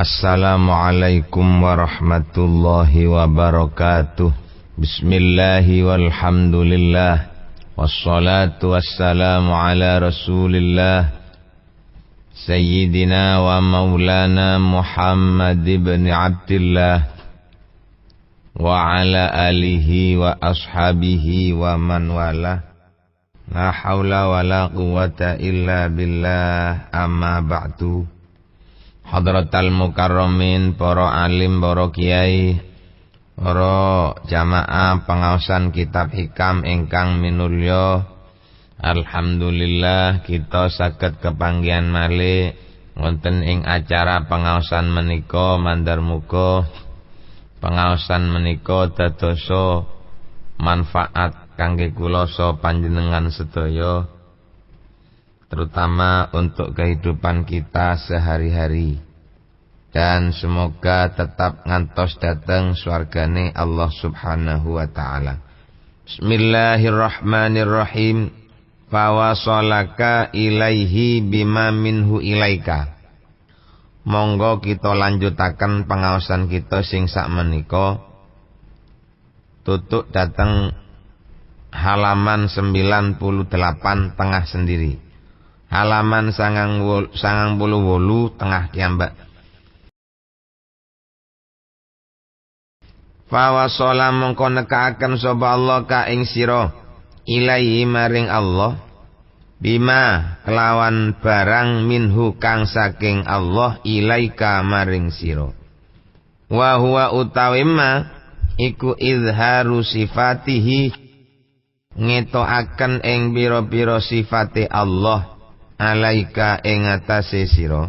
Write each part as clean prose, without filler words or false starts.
Assalamualaikum warahmatullahi wabarakatuh. Bismillahi walhamdulillah. Wassalatu wassalamu ala rasulillah Sayyidina wa maulana Muhammad ibn Abdillah wa ala alihi wa ashabihi wa man wala. La hawla wa la quwata illa billah, amma ba'du. Hadratal mukarramin, para alim, para kiai, para jamaah pengaosan kitab hikam ingkang minulya. Alhamdulillah kita saged kepanggihan malih wonten ing acara pengaosan menika. Mandar muga pengaosan menika dadosa manfaat kangge kula saha panjenengan sedaya, terutama untuk kehidupan kita sehari-hari, dan semoga tetap ngantos dateng swargane Allah Subhanahu wa taala. Bismillahirrahmanirrahim. Fawasolaka ilaihi bima minhu ilaika. Monggo kita lanjutaken pengaosan kita sing sakmenika. Tutuk dateng halaman 98 tengah sendiri. Halaman 98 tengah kiambak. Fawasola mongko nekaaken sapa Allah ka ing sira ilaihi maring Allah bima kelawan barang minhu kang saking Allah ilaika maring sira. Wa huwa utawi ma iku izharu sifatihi, ngetoaken ing pira-pira sifate Allah alaika ing atase sira.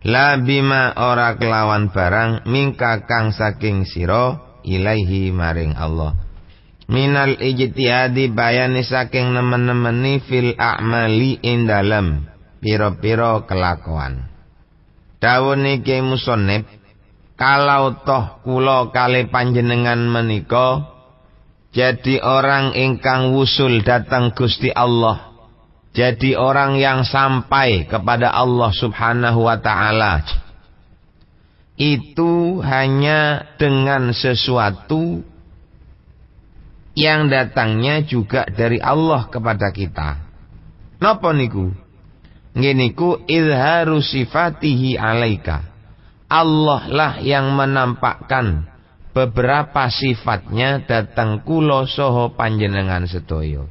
La bima ora kelawan barang mingka kang saking sira ilaihi maring Allah. Minal ijtihadi bayani saking nemen-nemeni fil a'mali ing dalem pira-pira kelakuan. Dawuh niki musannif, kalau toh kula kali panjenengan menika jadi orang ingkang wusul datang Gusti Allah, jadi orang yang sampai kepada Allah Subhanahu wa ta'ala, itu hanya dengan sesuatu yang datangnya juga dari Allah kepada kita. Napa niku? Ngeniku izharu sifatihi alaika. Allah lah yang menampakkan beberapa sifatnya datang kula saha panjenengan sedaya.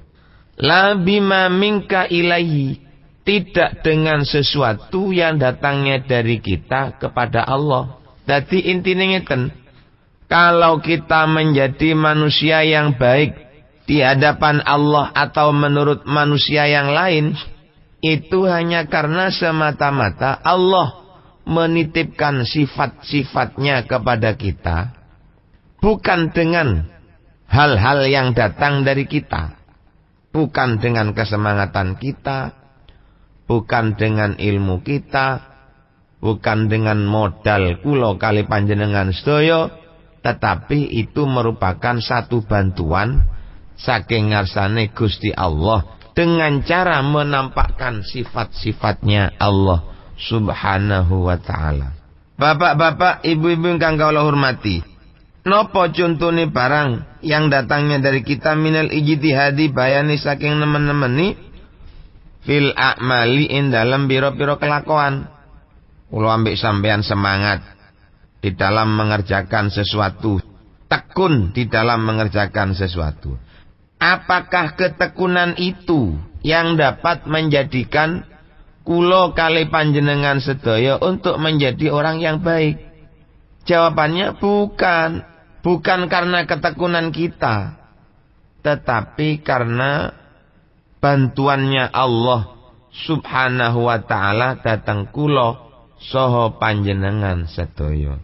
La bima minka ilaihi, tidak dengan sesuatu yang datangnya dari kita kepada Allah. Dadi intine ngeten, kalau kita menjadi manusia yang baik di hadapan Allah atau menurut manusia yang lain, itu hanya karena semata-mata Allah menitipkan sifat-sifatnya kepada kita, bukan dengan hal-hal yang datang dari kita, bukan dengan kesemangatan kita, bukan dengan ilmu kita, bukan dengan modal kula kali panjenengan sedaya, tetapi itu merupakan satu bantuan saking ngarsane Gusti Allah dengan cara menampakkan sifat-sifatnya Allah Subhanahu wa ta'ala. Bapak-bapak, ibu-ibu ingkang kula hormati, napa contone barang yang datangnya dari kita minal ijtihadi bayani saking nemen-nemeni fil a'mali ing dalam biro-biro kelakuan. Kula ambek sampean semangat di dalam mengerjakan sesuatu, tekun di dalam mengerjakan sesuatu. Apakah ketekunan itu yang dapat menjadikan kula kali panjenengan sedaya untuk menjadi orang yang baik? Jawabannya bukan. Bukan karena ketekunan kita, tetapi karena bantuannya Allah Subhanahu wa ta'ala datang kula saha panjenengan sedaya.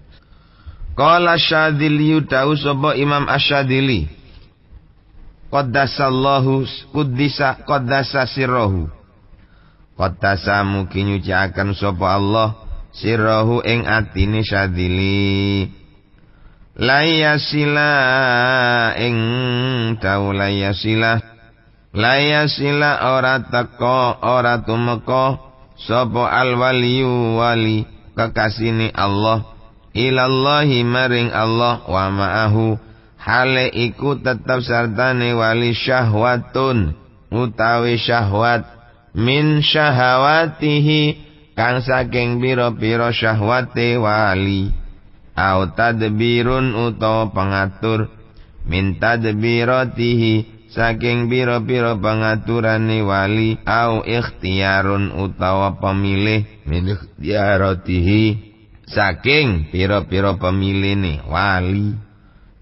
Qala Syadzili dawu sapa Imam Asy-Syadzili, qaddasallahu qaddasa sirrahu. Qaddasa mugi nyucikaken sapa Allah sirrahu ing atine Syadzili. Layasila ing dawu layasila ora teka ora tumeka sapa al waliyu wali kekasini Allah ilallahi maring Allah wa ma'ahu hale iku tetap sartane wali syahwatun utawi syahwat min syahawatihi kang saking pira-pira syahwate wali au tadbirun utawa pengatur min tadbiratihi saking pira-pira pengaturane wali au ikhtiyarun utawa pemilih min ikhtiyaratihi saking pira-pira pemiline wali.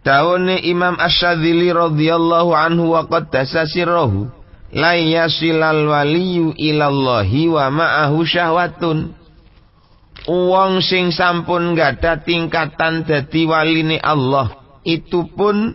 Daune Imam Asy-Syadzili radhiyallahu anhu wa qaddasa sirruhu la yasilal waliyu ilallahi wa ma'ahu syahwatun. Wong sing sampun gadah tingkatan dadi waline Allah itu pun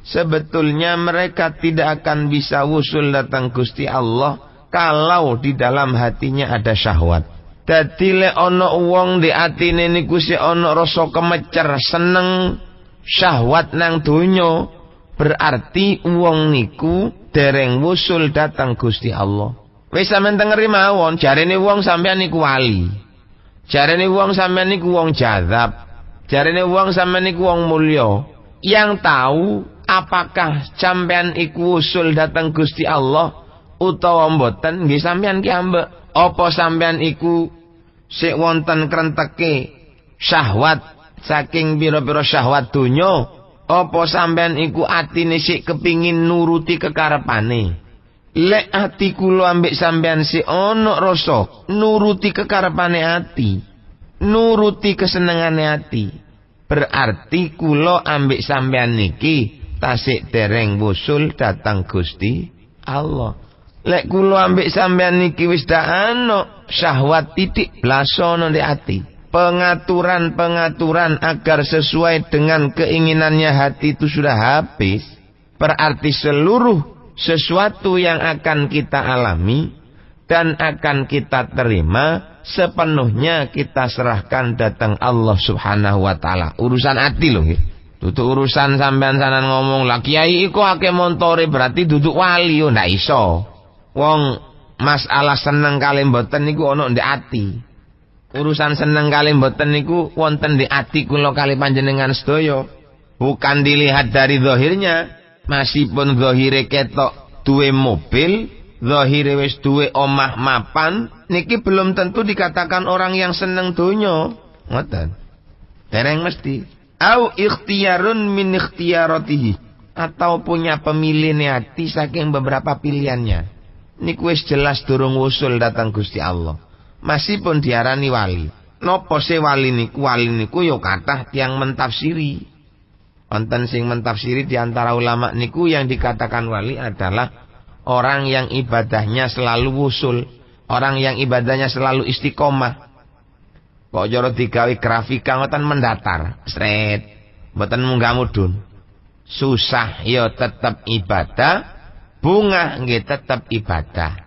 sebetulnya mereka tidak akan bisa wusul datang Gusti Allah kalau di dalam hatinya ada syahwat. Dadi lek ana wong di atine niku sik ana rasa kemecer seneng syahwat nang donya, berarti wong niku dereng wusul datang Gusti Allah. Wis sampean tengeri mawon, jarene wong sampean niku wali. Jarene wong sampean niku wong jazab. Jarene wong sampean niku wong mulya. Yang tahu apakah sampean iku wusul datang Gusti Allah utawa mboten nggih sampean ki ambek. Apa sampean iku sik wonten krenteke syahwat saking pira-pira syahwat donya, apa sampean iku atine sik kepingin nuruti kekarepane. Lek ati kula ambek sampean sik ana rasa nuruti kekarepane ati, nuruti kesenengane ati, berarti kula ambek sampean niki tasik dereng wusul datang Gusti Allah. Lek kula ambek sampean niki wis dak ana syahwat titik blasono ndek ati. Pengaturan-pengaturan agar sesuai dengan keinginannya hati itu sudah habis. Berarti seluruh sesuatu yang akan kita alami dan akan kita terima sepenuhnya kita serahkan datang Allah Subhanahu wa taala. Urusan hati loh nggih. Duduk urusan sampean sanan ngomong lah kiai iku akeh montore berarti duduk wali yo ndak iso. Wong masalah seneng kali mboten niku ana ndek ati. Urusan seneng kali mboten niku wonten ndek ati kula kali panjenengan sedaya. Bukan dilihat dari zahirnya, meskipun zahire ketok duwe mobil, zahire wis duwe omah mapan, niki belum tentu dikatakan orang yang seneng donya. Ngoten. Dereng mesti. Au ikhtiyarun min ikhtiyaratihi, atau punya pemilihne hati saking beberapa pilihannya. Niku wis jelas durung wusul datang Gusti Allah. Masih pun diarani wali. Nopo se wali niku yo kathah tiyang mentafsiri. Wonten sing mentafsiri di antara ulama niku yang dikatakan wali adalah orang yang ibadahnya selalu wusul, orang yang ibadahnya selalu istiqomah. Kok jero digawe grafika ngoten mendatar, sret, mboten munggah mudhun. Susah yo tetep ibadah. Bunga nggih tetep ibadah.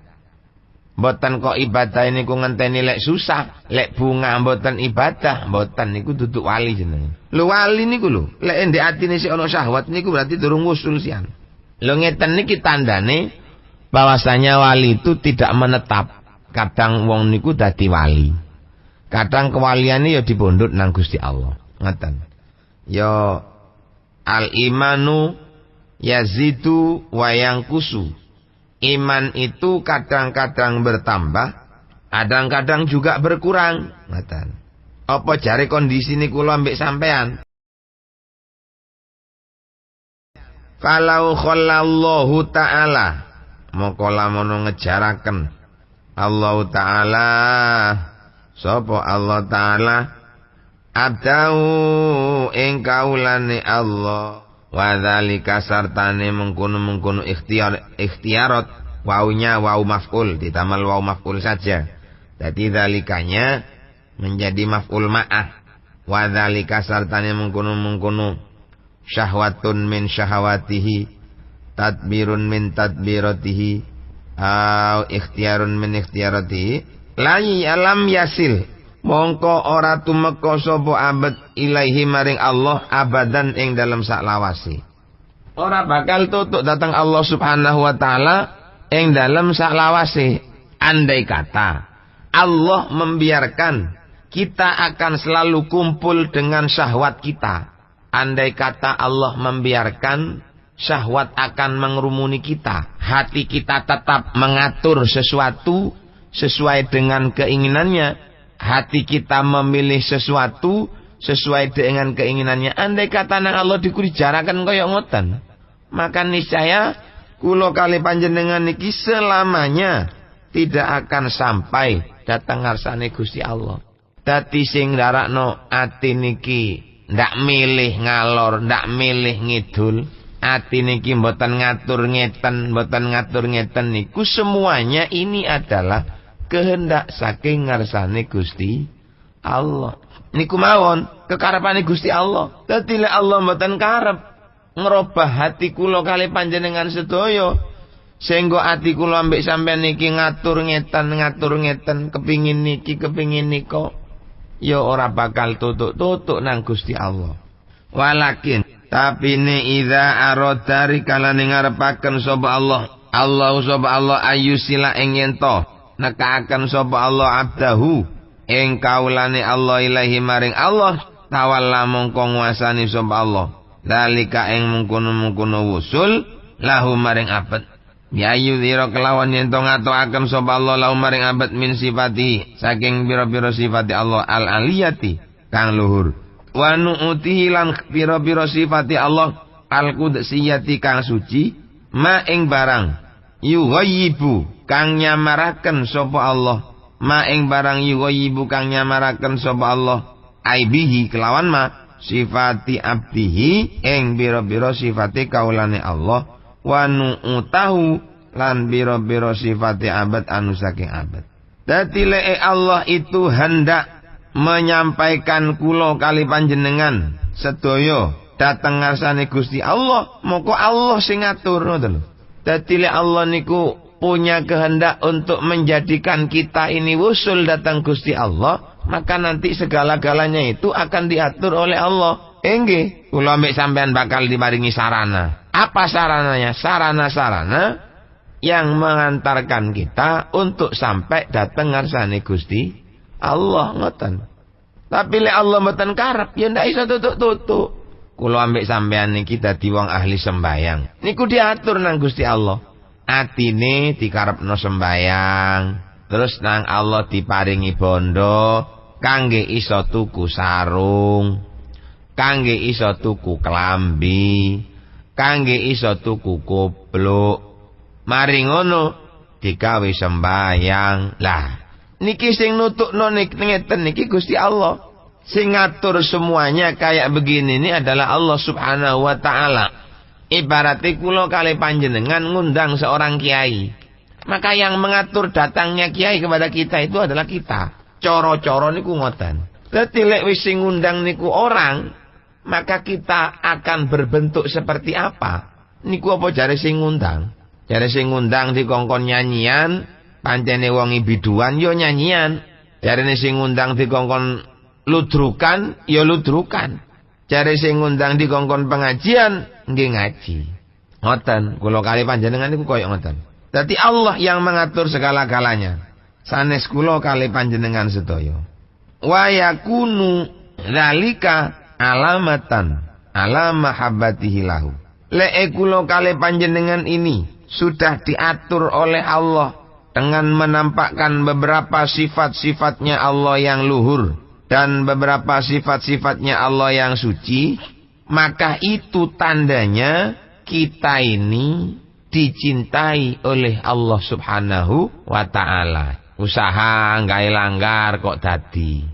Mboten kok ibadah niku ngenteni lek susah, lek bunga mboten ibadah, mboten niku duduk wali jenenge. Lho wali niku lho, lek ndek atine sik ana syahwat niku berarti durung wusul sian. Lho ngeten niki tandane bahwasanya wali itu tidak menetap. Kadang wong niku dadi wali. Kadang kewaliane ya dipundhut nang Gusti Allah. Ngoten. Ya al-imanu yazidu wa yangkusu. Iman itu kadang-kadang bertambah, kadang-kadang juga berkurang. Ngoten. Apa jare kondisi niku kula ambek sampean? Kalau khallallahu ta'ala moko lamun ngejaraken Allah ta'ala sapa Allah ta'ala abdau ing kaulane Allah wa dzalika sartane mengkono-mengkono ikhtiarat waunya wau maf'ul ditamal wau maf'ul saja. Jadi dzalikanya menjadi maf'ul ma'ah. Wa dzalika sartane mengkono-mengkono syahwatun min syahawatihi tadbirun min tadbiratihi au ikhtiarun min ikhtiyaratihi la alam yasil mongko ora tumeka sapa abad ilaihi maring Allah abadan ing dalam saklawase. Ora bakal tutuk datang Allah Subhanahu wa taala ing dalam saklawase. Andai kata Allah membiarkan kita akan selalu kumpul dengan syahwat kita. Andai kata Allah membiarkan, syahwat akan mengerumuni kita. Hati kita tetap mengatur sesuatu sesuai dengan keinginannya. Hati kita memilih sesuatu sesuai dengan keinginannya. Andai kata nang Allah dikujarakan kaya ngoten, maka niscaya kula kali panjenengan niki selamanya tidak akan sampai datang ngarsane Gusti Allah. Dadi sing ndarakno ati niki ndak milih ngalor, ndak milih ngidul, ati niki mboten ngatur ngeten niku semuanya ini adalah kehendak saking ngarsane Gusti Allah. Niku mawon kekarepane Gusti Allah. Dadi lek Allah mboten karep ngerubah hati kula kali panjenengan sedaya, sehingga ati kula ambek sampean niki ngatur ngeten, kepingin niki, kepingin nika, ya ora bakal tutuk nang Gusti Allah. Walakin tapi ne idza arada rikalane ngarepaken sapa Allah sapa Allah ayusila ing ento nekaaken sapa Allah abdahu ing kaulane Allah ilahi maring Allah, tawalla mongko nguasani sapa Allah dalika ing mungkono-mungkono wusul lahu maring abad. Ya yudhira kelawan yen to ngatoaken sapa Allah lahu maring abad min sifati saking pira-pira sifati Allah al aliyati kang luhur, wa nu'tihi lan pira-pira sifati Allah al qudsiyati kang suci, ma ing barang yughayyibu kang nyamaraken sapa Allah, ma ing barang yughayyibu kang nyamaraken sapa Allah aibihi kelawan ma sifati abdihi ing biro-biro sifati kaulane Allah, wa nu'tahu lan biro-biro sifati abad anu saking abad. Dadi lek Allah itu hendak menyampaikan kula kali panjenengan sedaya dateng ngarsane Gusti Allah, moko Allah sing ngatur ngoten lho. Dadi lek Allah niku punya kehendak untuk menjadikan kita ini wusul datang Gusti Allah, maka nanti segala-galanya itu akan diatur oleh Allah. Nggih, kula ambek sampean bakal diparingi sarana. Apa sarananya? Sarana-sarana yang mengantarkan kita untuk sampai datang ngarsane Gusti Allah ngoten. Tapi lek Allah mboten karep, ya ndak iso tutuk-tutuk. Kula ambek sampean niki dadi wong ahli sembayang. Niku diatur nang Gusti Allah. Atine dikarepno sembayang, terus nang Allah diparingi bondo kangge iso tuku sarung, kangge iso tuku klambi, kangge iso tuku kupluk. Mari ngono digawe sembayang. Lah niki sing nutukno ngeten niki Gusti Allah. Sing ngatur semuanya kayak begini ini adalah Allah Subhanahu wa taala. Ibaratnya kula kali panjenengan ngundang seorang kiai, maka yang mengatur datangnya kiai kepada kita itu adalah kita. Coro-coro niku ngoten. Dadi lek wis sing ngundang niku orang, maka kita akan berbentuk seperti apa? Niku apa jare sing ngundang? Jare sing ngundang dikongkon nyanyian, pancene wong biduan yo nyanyian. Jarene sing ngundang dikongkon ludrukan, yo ludrukan. Jare sing ngundang dikongkon pengajian, nggih ngaji. Ngoten, kula kali panjenengan niku koyo ngoten. Dadi Allah yang mengatur segala-galanya. Sanes kula kali panjenengan sedaya. Wa yakunu dzalika alamatan ala mahabbatihi lahu. Lek kula kali panjenengan ini sudah diatur oleh Allah dengan menampakkan beberapa sifat-sifatnya Allah yang luhur dan beberapa sifat-sifatnya Allah yang suci, maka itu tandanya kita ini dicintai oleh Allah Subhanahu wa ta'ala. Usaha gawe langgar kok dadi.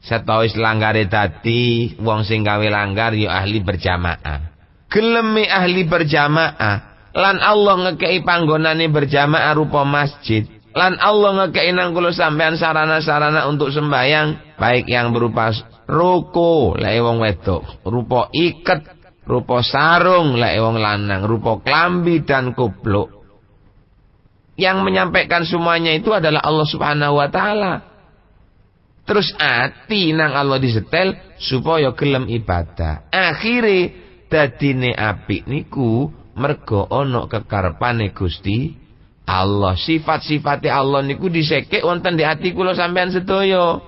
Setawis langgare dadi, wong sing gawe langgar ya ahli berjamaah. Geleme ahli berjamaah, lan Allah ngekei panggonane berjamaah rupa masjid. Lan Allah ngekei nang kula sampean sarana-sarana untuk sembahyang, baik yang berupa ruko lek wong wedok, rupa iket, rupa sarung lek wong lanang, rupa klambi dan kupluk. Yang menyampaikan semuanya itu adalah Allah Subhanahu wa taala. Terus ati nang Allah disetel supaya gelem ibadah. Akhire dadine apik niku mergo ana kekarepane Gusti Allah. Sifat-sifate Allah niku disekek wonten di ati kula sampean sedaya.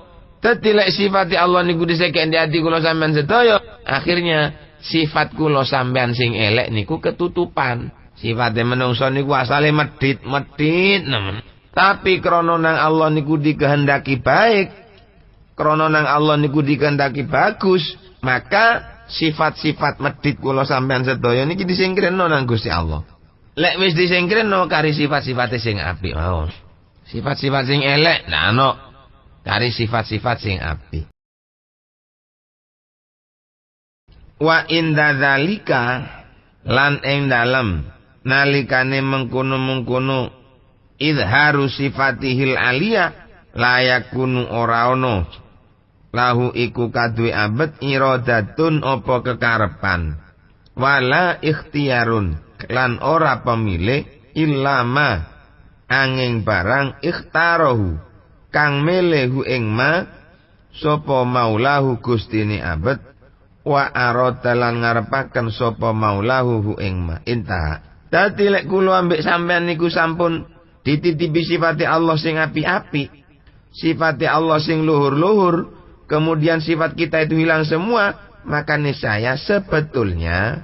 Dadi lek sifat Allah niku diseken di ati kula sampean sedaya, akhirnya sifat kula sampean sing elek niku ketutupan. Sifate menungso niku asale medhit nemen. Tapi krana nang Allah niku dikehendaki baik, krana nang Allah niku dikehendaki bagus, maka sifat-sifat medhit kula sampean sedaya niki disingkirno nang Gusti Allah. Lek wis disingkirno kari sifat-sifate sing apik mawon. Sifat-sifat sing elek nah ana kari sifat-sifat sing apik. Wa inda dzalika lan ing dalem nalikane mengkono-mengkono idharu sifatihil aliyah layakunu ora ono lahu iku kadue abet iradatun apa kekarepan wala ikhtiyarun lan ora pemilih illama angin barang ikhtarahu kang melehu ing ma sapa maulahu gustine abet wa aradalan ngarepaken sapa maulahu hu ing ma intaha. Dadi lek kula ambek sampean niku sampun dititipi sifate Allah sing api-api, sifate Allah sing luhur-luhur, kemudian sifat kita itu hilang semua, maka niscaya sebetulnya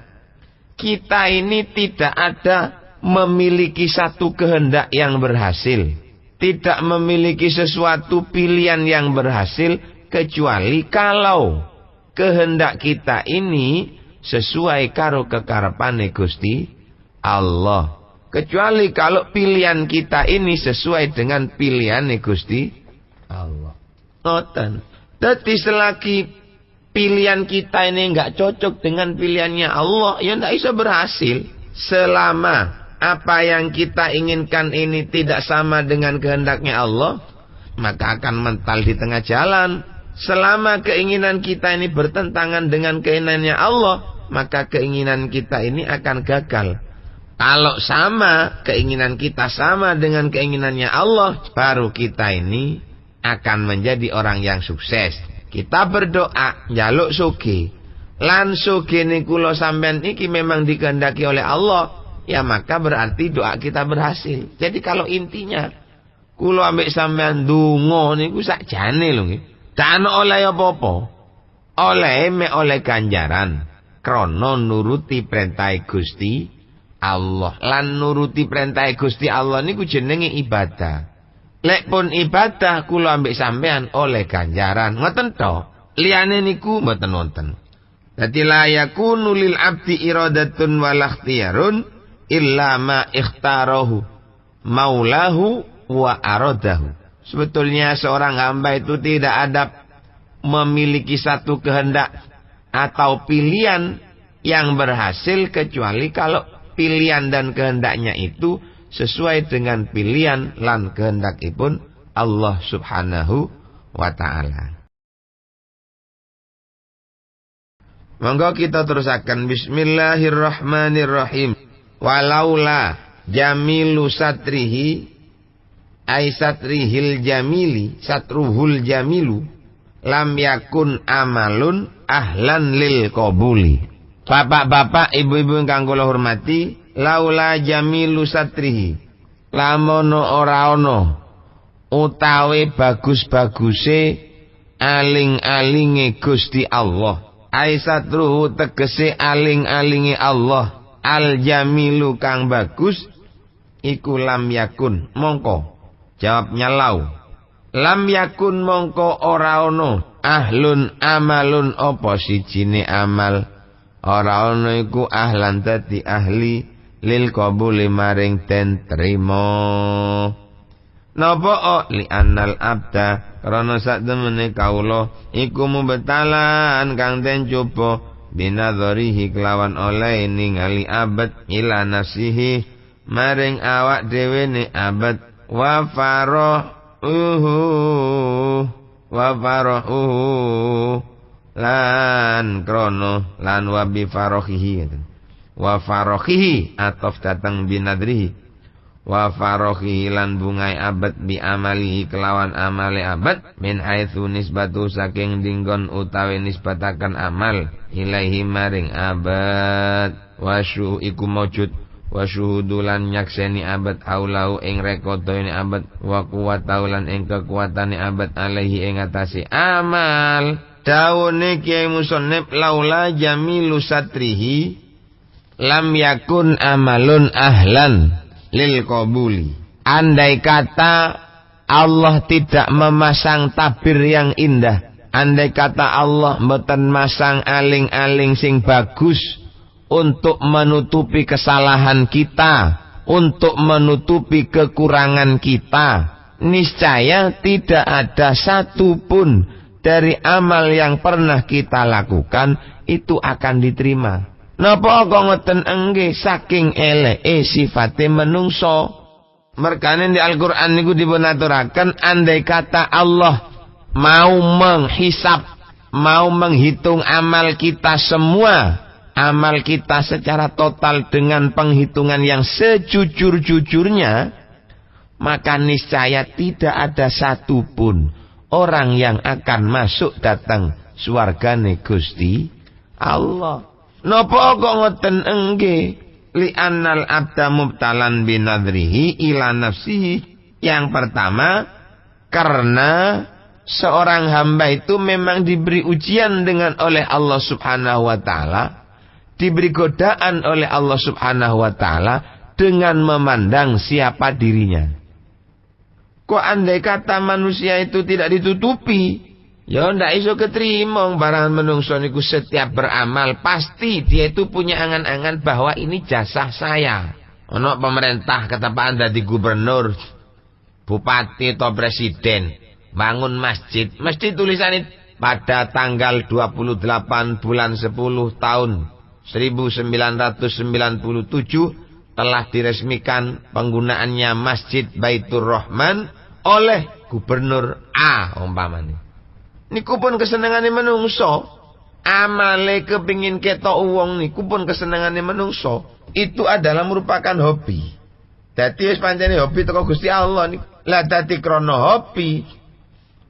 kita ini tidak ada memiliki satu kehendak yang berhasil, tidak memiliki sesuatu pilihan yang berhasil, kecuali kalau kehendak kita ini sesuai karo kekarepane Gusti Allah. Kecuali kalau pilihan kita ini sesuai dengan pilihan Gusti Allah. Ngoten. Dadi selagi pilihan kita ini enggak cocok dengan pilihannya Allah, ya enggak bisa berhasil. Selama apa yang kita inginkan ini tidak sama dengan kehendaknya Allah, maka akan mental di tengah jalan. Selama keinginan kita ini bertentangan dengan keinginannya Allah, maka keinginan kita ini akan gagal. Kalau sama, keinginan kita sama dengan keinginannya Allah, baru kita ini akan menjadi orang yang sukses. Kita berdoa, njaluk sugih. Lan sugih niku kula sampean iki memang dikehendaki oleh Allah, ya maka berarti doa kita berhasil. Jadi kalau intinya kula ambek sampean donga niku sakjane lho nggih. Dan oleh apa-apa. Oleh ganjaran krana nuruti perintah Gusti Allah. Lan nuruti perintah Gusti Allah niku jenenge ibadah. Lek pun ibadah kula ambek sampean oleh ganjaran. Ngoten to. Liyane niku mboten wonten. Dadi la yakunu lil abdi iradatun wal ikhtiyarun illa ma ikhtarahu maulahu wa aradahu. Sebetulnya seorang hamba itu tidak ada memiliki satu kehendak atau pilihan yang berhasil kecuali kalau pilihan dan kehendaknya itu sesuai dengan pilihan lan kehendakipun Allah Subhanahu wa ta'ala. Monggo kita terusakan. Bismillahirrahmanirrahim. Walaula jamilu satrihi ay satrihil jamili satruhul jamilu lam yakun amalun ahlan lil qabuli. Bapak-bapak, ibu-ibu ingkang kula hormati, laula jamilu satrihi, lamun ora ana utawi bagus-baguse aling-alinge Gusti Allah. Ai satruhu tegese aling-alinge Allah, al jamilu kang bagus iku lam yakun mongko. Jawabnya lau. Lam yakun mongko ora ono ahlun amalun apa sijine amal. Ora ono iku ahlan dadi ahli lil qabuli maring den trima. Napa li annal abda krana sak temene kawula iku mubtalan kang den coba binadzarihi kelawan oleh ningali abad ila nafsihi maring awak dhewe ne abad wa farahuhu lan krono lan wa bi farahihi wa farahihi atof datang binadrihi wa farahihi lan bungai abad bi amalihi kelawan amale abad min haitsu nisbatu saking dinggon utawi nisbataken amal ilaihi maring abad wasyu iku maujud wa syuhudulan nyakseni abad haulahu ing rekodone abad wa kuwataulan ing kekuatane abad alaihi ing atase amal. Daune Kiai Musannif laula jamilu satrihi lam yakun amalun ahlan lil qabuli. Andai kata Allah tidak memasang tabir yang indah, andai kata Allah mboten masang aling-aling sing bagus untuk menutupi kesalahan kita, untuk menutupi kekurangan kita, niscaya tidak ada satupun dari amal yang pernah kita lakukan itu akan diterima. Napa kok ngoten enggih saking eleke sifate menungso. Merkane di Al-Qur'an niku dipunaturaken andai kata Allah mau menghisap, mau menghitung amal kita semua, amal kita secara total dengan penghitungan yang sejujur-jujurnya, maka niscaya tidak ada satupun orang yang akan masuk datang swargane Gusti Allah. Napa kok ngoten enggih? Li'annal abda mubtalan binadrihi ila nafsihi. Yang pertama, karena seorang hamba itu memang diberi ujian dengan oleh Allah Subhanahu wa taala, diberi godaan oleh Allah Subhanahu wa taala dengan memandang siapa dirinya. Kok andai kata manusia itu tidak ditutupi, ya ndak iso keterima barang menungso niku setiap beramal pasti dia itu punya angan-angan bahwa ini jasa saya. Ono pemerintah ketepaan dadi gubernur, bupati atau presiden, bangun masjid, mesti tulisannya pada tanggal 28 bulan 10 tahun 1997 telah diresmikan penggunaannya Masjid Baitur Rahman oleh Gubernur A umpamane. Niku pun kesenengane menungso, amale kepingin ketok wong niku pun kesenengane menungso. Itu adalah merupakan hobi. Dadi wis pancene hobi teko Gusti Allah niku. Lah dadi krana hobi,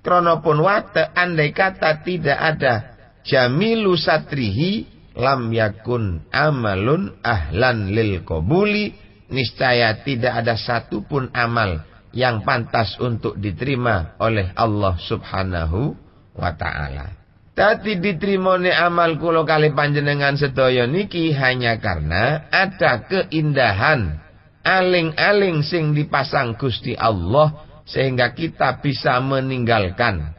krana pun wate andai kata tidak ada jamilu satrihi lam yakun amalun ahlan lil qabuli, niscaya tidak ada satupun amal yang pantas untuk diterima oleh Allah Subhanahu wa ta'ala. Dadi diterimane amal kula kali panjenengan sedaya niki hanya karena ada keindahan aling-aling sing dipasang Gusti Allah sehingga kita bisa meninggalkan,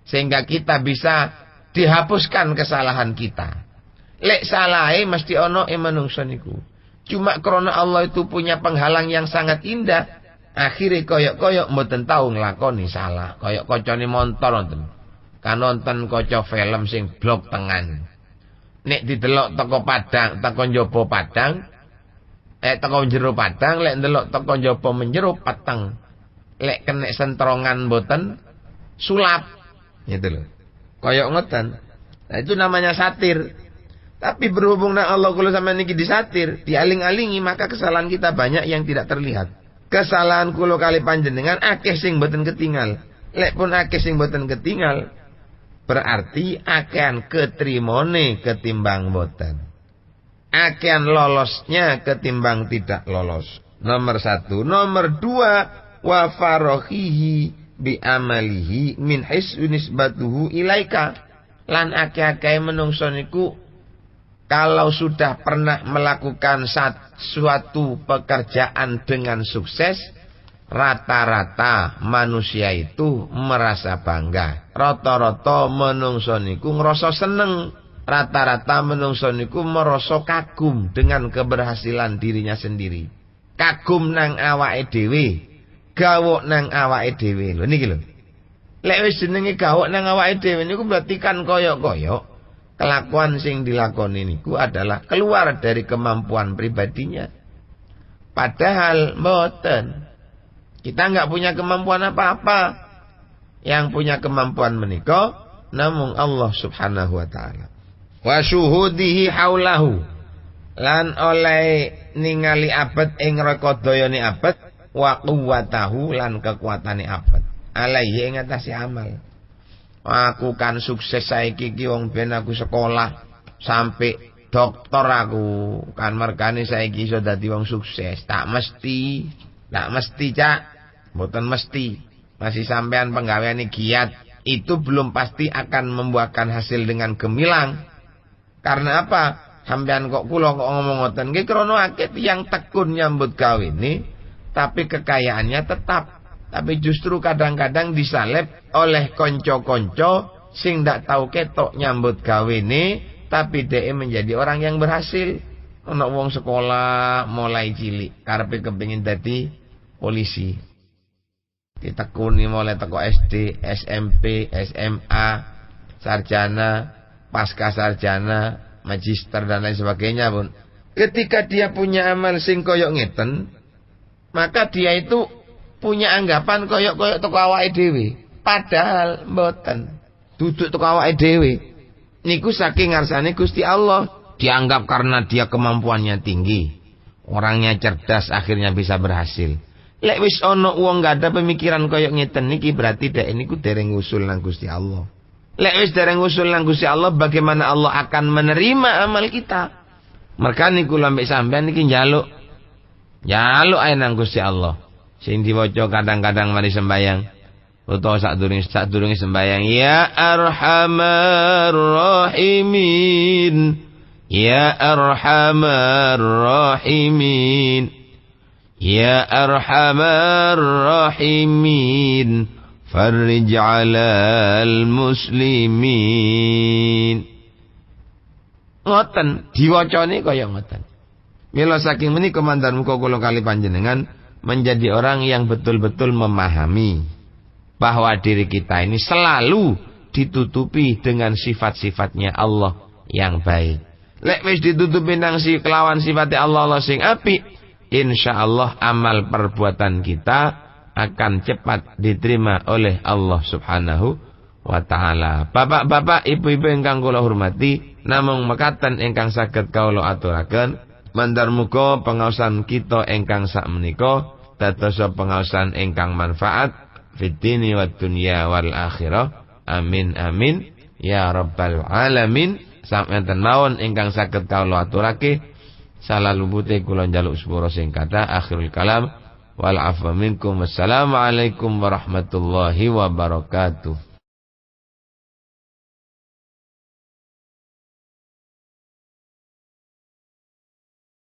sehingga kita bisa dihapuskan kesalahan kita. Lek salahe mesti ono menungso niku. Cuma krana Allah itu punya penghalang yang sangat indah, akhirnya koyok-koyok mboten tau nglakoni salah. Koyok kocone montor nonton. Kan nonton kaca film sing blok tengan. Nek didelok teko padang, teko njaba padang, teko njero padang, lek ndelok teko njaba menjero pateng. Lek kenek sentrongan mboten sulap. Gitu lho. Koyok ngoten. Nah, itu namanya satir. Tapi berhubung nang Allah kula sampeyan niki disatir, dialing-alingi, maka kesalahan kita banyak yang tidak terlihat. Kesalahan kula kali panjenengan akeh sing mboten ketinggal. Lek pun akeh sing mboten ketinggal, berarti akehan ketrimone ketimbang mboten. Akehan lolosnya ketimbang tidak lolos. Nomor 1, nomor 2, wa farohihi bi amalihi min hisbi nisbatuhu ilaika. Lan akeh-akeh menungso niku kalau sudah pernah melakukan suatu pekerjaan dengan sukses, rata-rata manusia itu merasa bangga. Rata-rata menungso niku ngerasa seneng. Rata-rata menungso niku merasa kagum dengan keberhasilan dirinya sendiri. Kagum nang awake dhewe, gawok nang awake dhewe. Lho niki lho. Lek wis jenenge gawok nang awake dhewe niku berarti kan koyok-koyok kelakuan sing dilakoni niku adalah keluar dari kemampuan pribadinya. Padahal mboten. Kita enggak punya kemampuan apa-apa. Yang punya kemampuan menika namung Allah Subhanahu wa taala. Wa syuhudihi haulahu. Lan oleh ningali abad ing rekodayane abad wa quwwatahu lan kekuatane abad. Alaihi ing atase amal. Aku kan sukses saiki iki wong ben aku sekolah sampai doktor aku, kan mergane saiki iso dadi wong sukses. Tak mesti, Cak. Mboten mesti. Masih sampean penggaweane giat, itu belum pasti akan membuahkan hasil dengan gemilang. Karena apa? Sampean kok kula kok ngomong ngoten nggih krana akeh tiyang tekun nyambut gawe ini, tapi kekayaannya tetap. Tapi justru kadang-kadang disalep oleh konco-konco sing ndak tahu ketok nyambut gawe ini, tapi dhek menjadi orang yang berhasil. Ana wong sekolah mulai cilik karepe kepengin dadi polisi. Ditekuni mulai teko SD, SMP, SMA, sarjana, pasca sarjana, magister dan lain sebagainya pun. Ketika dia punya amal sing koyok ngeten, maka dia itu punya anggapan koyok-koyok teko awake dhewe. Padahal mboten. Duduk teko awake dhewe. Niku saking ngarsane Gusti Allah. Dianggap karena dia kemampuannya tinggi, orangnya cerdas, akhirnya bisa berhasil. Lek wis ono wong gak ada pemikiran koyok ngeten niki, berarti dek niku dereng ngusul nang Gusti Allah. Lek wis dereng ngusul nang Gusti Allah, bagaimana Allah akan menerima amal kita? Mereka niku lambek sampean niki njaluk ae nang Gusti Allah. Sing diwaca kadang-kadang mari sembayang, utawa sadurunge sembayang, ya arhamar rahimin, ya arhamar rahimin, ya arhamar rahimin, farij 'alal muslimin. Ngoten diwacane kaya ngoten. Mila saking menika mandar muka kula kali panjenengan menjadi orang yang betul-betul memahami bahwa diri kita ini selalu ditutupi dengan sifat-sifatnya Allah yang baik. Lek wis ditutupi nang kelawan sifatnya Allah sing apik, insyaallah amal perbuatan kita akan cepat diterima oleh Allah Subhanahu wa taala. Bapak-bapak, ibu-ibu ingkang kula hormati, namung mekaten ingkang saged kawula aturaken. Mandar muga pengaosan kita ingkang sakmenika dadosa pengaosan ingkang manfaat fid dini wad dunya wal akhirah. Amin amin ya rabbal alamin. Sampenten mawon ingkang saged kawula aturake. Salah lupute kula njaluk sepuro sing kathah. Akhirul kalam wal afwa minkum. Wassalamualaikum warahmatullahi wabarakatuh.